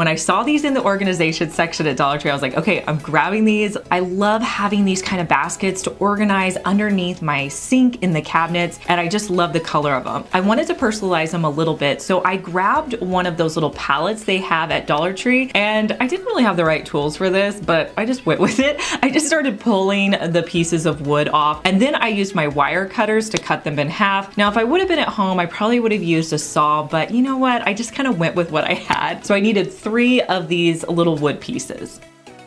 When I saw these in the organization section at Dollar Tree, I was like, okay, I'm grabbing these. I love having these kind of baskets to organize underneath my sink in the cabinets, and I just love the color of them. I wanted to personalize them a little bit, so I grabbed one of those little pallets they have at Dollar Tree, and I didn't really have the right tools for this, but I just went with it. I just started pulling the pieces of wood off, and then I used my wire cutters to cut them in half. Now, if I would have been at home, I probably would have used a saw, but you know what? I just kind of went with what I had. So I needed 3 of these little wood pieces.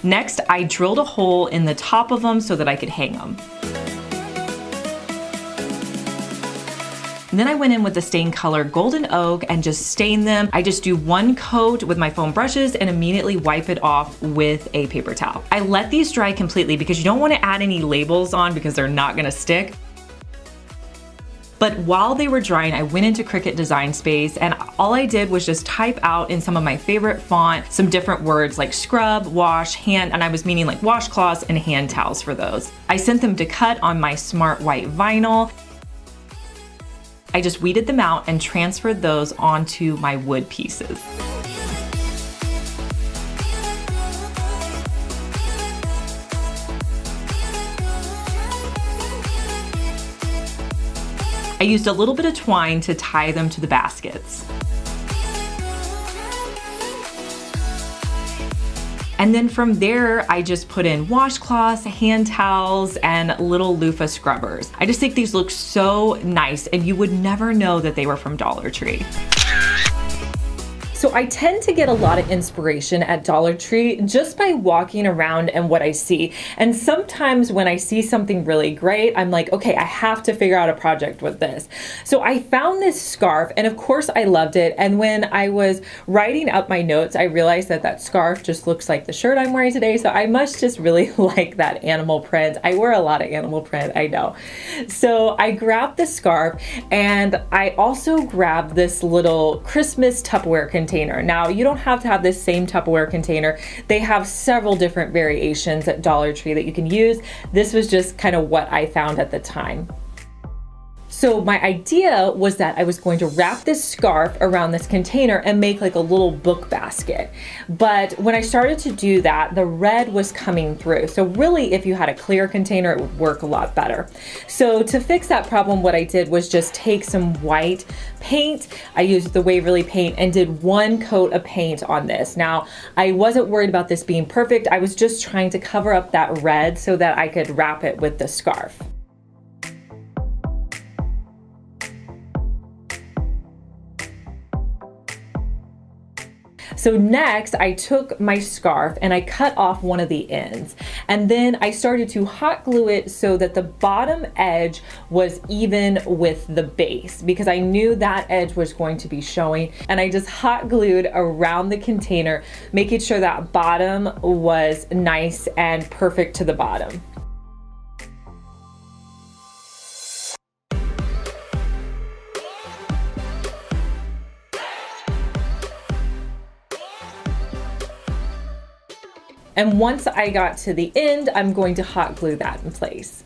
Next, I drilled a hole in the top of them so that I could hang them. And then I went in with the stain color Golden Oak and just stained them. I just do 1 coat with my foam brushes and immediately wipe it off with a paper towel. I let these dry completely because you don't want to add any labels on because they're not gonna stick. But while they were drying, I went into Cricut Design Space and all I did was just type out in some of my favorite font some different words like scrub, wash, hand, and I was meaning like washcloths and hand towels for those. I sent them to cut on my smart white vinyl. I just weeded them out and transferred those onto my wood pieces. I used a little bit of twine to tie them to the baskets. And then from there, I just put in washcloths, hand towels, and little loofah scrubbers. I just think these look so nice, and you would never know that they were from Dollar Tree. So I tend to get a lot of inspiration at Dollar Tree just by walking around and what I see. And sometimes when I see something really great, I'm like, okay, I have to figure out a project with this. So I found this scarf, and of course I loved it. And when I was writing up my notes, I realized that that scarf just looks like the shirt I'm wearing today. So I must just really like that animal print. I wear a lot of animal print, I know. So I grabbed the scarf, and I also grabbed this little Christmas Tupperware container. Now, you don't have to have this same Tupperware container. They have several different variations at Dollar Tree that you can use. This was just kind of what I found at the time. So my idea was that I was going to wrap this scarf around this container and make like a little book basket. But when I started to do that, the red was coming through. So really, if you had a clear container, it would work a lot better. So to fix that problem, what I did was just take some white paint. I used the Waverly paint and did 1 coat of paint on this. Now, I wasn't worried about this being perfect. I was just trying to cover up that red so that I could wrap it with the scarf. So next, I took my scarf and I cut off one of the ends. And then I started to hot glue it so that the bottom edge was even with the base, because I knew that edge was going to be showing. And I just hot glued around the container, making sure that bottom was nice and perfect to the bottom. And once I got to the end, I'm going to hot glue that in place.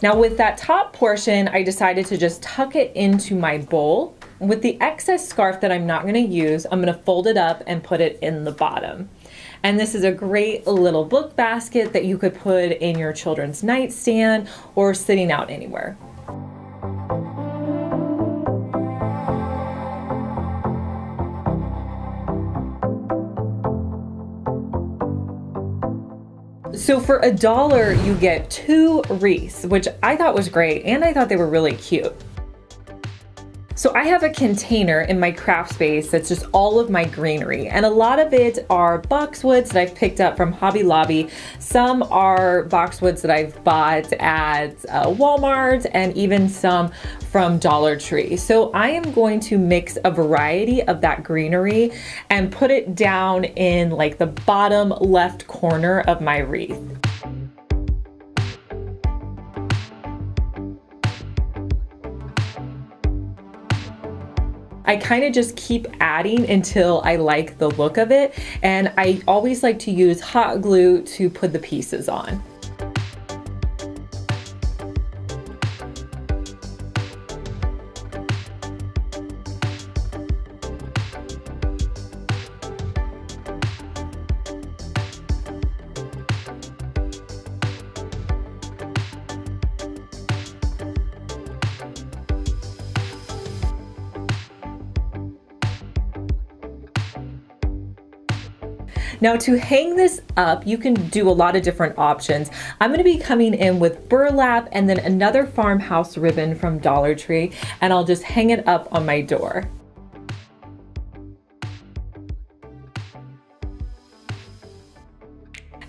Now with that top portion, I decided to just tuck it into my bowl. With the excess scarf that I'm not gonna use, I'm gonna fold it up and put it in the bottom. And this is a great little book basket that you could put in your children's nightstand or sitting out anywhere. So for $1, you get 2 wreaths, which I thought was great, and I thought they were really cute. So I have a container in my craft space that's just all of my greenery, and a lot of it are boxwoods that I've picked up from Hobby Lobby. Some are boxwoods that I've bought at Walmart, and even some from Dollar Tree. So I am going to mix a variety of that greenery and put it down in like the bottom left corner of my wreath. I kind of just keep adding until I like the look of it, and I always like to use hot glue to put the pieces on. Now to hang this up, you can do a lot of different options. I'm gonna be coming in with burlap and then another farmhouse ribbon from Dollar Tree, and I'll just hang it up on my door.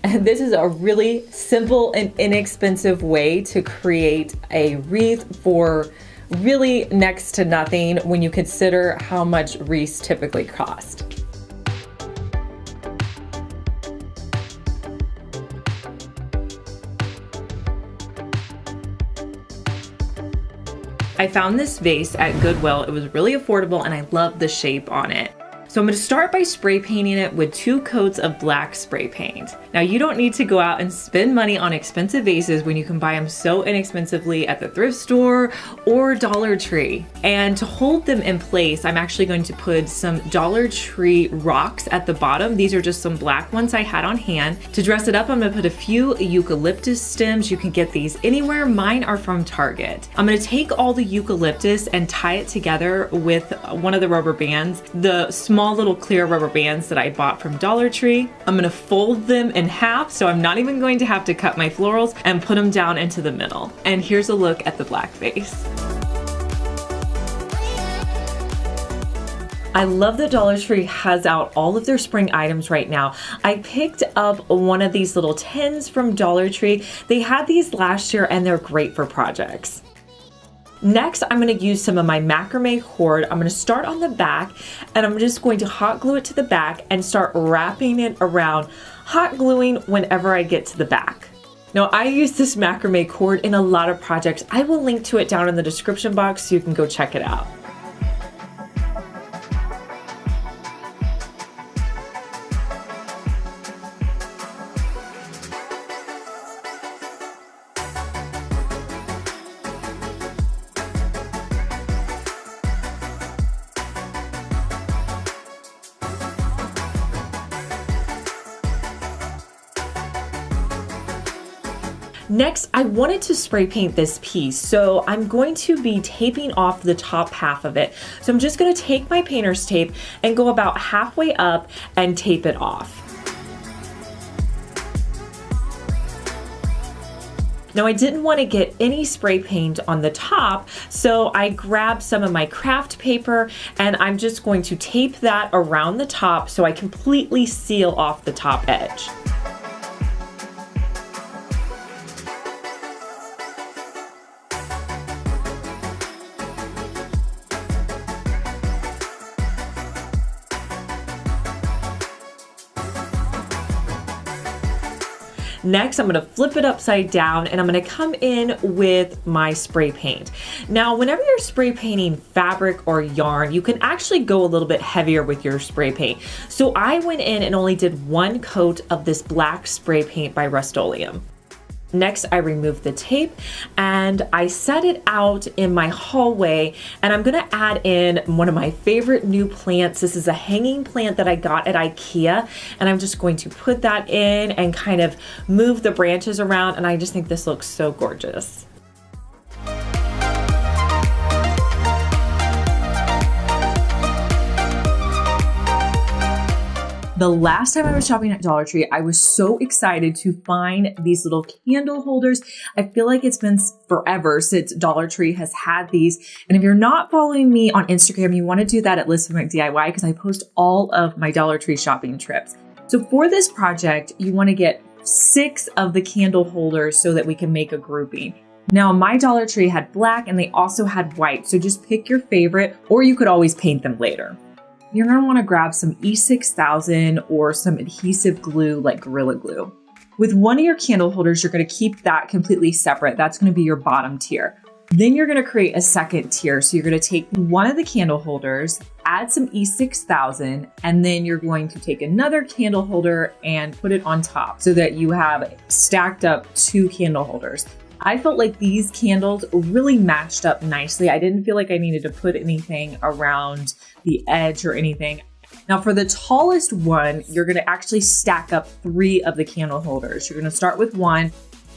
And this is a really simple and inexpensive way to create a wreath for really next to nothing when you consider how much wreaths typically cost. I found this vase at Goodwill. It was really affordable and I love the shape on it. So I'm going to start by spray painting it with 2 coats of black spray paint. Now you don't need to go out and spend money on expensive vases when you can buy them so inexpensively at the thrift store or Dollar Tree. And to hold them in place, I'm actually going to put some Dollar Tree rocks at the bottom. These are just some black ones I had on hand. To dress it up, I'm going to put a few eucalyptus stems. You can get these anywhere. Mine are from Target. I'm going to take all the eucalyptus and tie it together with one of the rubber bands. The small little clear rubber bands that I bought from Dollar Tree. I'm gonna fold them in half, so I'm not even going to have to cut my florals, and put them down into the middle. And here's a look at the black vase. I love that Dollar Tree has out all of their spring items right now. I picked up one of these little tins from Dollar Tree. They had these last year and they're great for projects. Next, I'm going to use some of my macrame cord. I'm going to start on the back and I'm just going to hot glue it to the back and start wrapping it around, hot gluing whenever I get to the back. Now, I use this macrame cord in a lot of projects. I will link to it down in the description box so you can go check it out. Next, I wanted to spray paint this piece, so I'm going to be taping off the top half of it. So I'm just going to take my painter's tape and go about halfway up and tape it off. Now I didn't want to get any spray paint on the top, so I grabbed some of my craft paper and I'm just going to tape that around the top so I completely seal off the top edge. Next, I'm gonna flip it upside down and I'm gonna come in with my spray paint. Now, whenever you're spray painting fabric or yarn, you can actually go a little bit heavier with your spray paint. So I went in and only did 1 coat of this black spray paint by Rust-Oleum. Next, I removed the tape and I set it out in my hallway, and I'm gonna add in one of my favorite new plants. This is a hanging plant that I got at IKEA, and I'm just going to put that in and kind of move the branches around, and I just think this looks so gorgeous. The last time I was shopping at Dollar Tree, I was so excited to find these little candle holders. I feel like it's been forever since Dollar Tree has had these. And if you're not following me on Instagram, you want to do that at Fenwick DIY because I post all of my Dollar Tree shopping trips. So for this project, you want to get 6 of the candle holders so that we can make a grouping. Now, my Dollar Tree had black and they also had white. So just pick your favorite, or you could always paint them later. You're going to want to grab some E6000 or some adhesive glue like Gorilla Glue. With one of your candle holders, you're going to keep that completely separate. That's going to be your bottom tier. Then you're going to create a second tier. So you're going to take one of the candle holders, add some E6000, and then you're going to take another candle holder and put it on top so that you have stacked up 2 candle holders. I felt like these candles really matched up nicely. I didn't feel like I needed to put anything around the edge or anything. Now for the tallest one, you're gonna actually stack up 3 of the candle holders. You're gonna start with 1,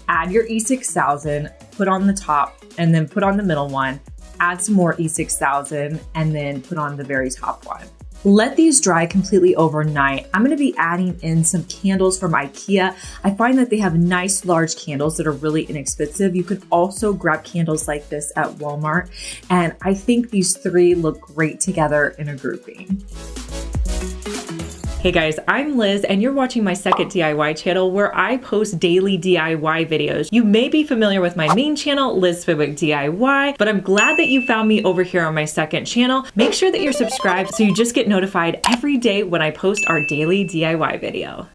add your E6000, put on the top, and then put on the middle one, add some more E6000, and then put on the very top one. Let these dry completely overnight. I'm gonna be adding in some candles from IKEA. I find that they have nice large candles that are really inexpensive. You can also grab candles like this at Walmart. And I think these three look great together in a grouping. Hey guys, I'm Liz and you're watching my second DIY channel where I post daily DIY videos. You may be familiar with my main channel, Liz Fenwick DIY, but I'm glad that you found me over here on my second channel. Make sure that you're subscribed so you just get notified every day when I post our daily DIY video.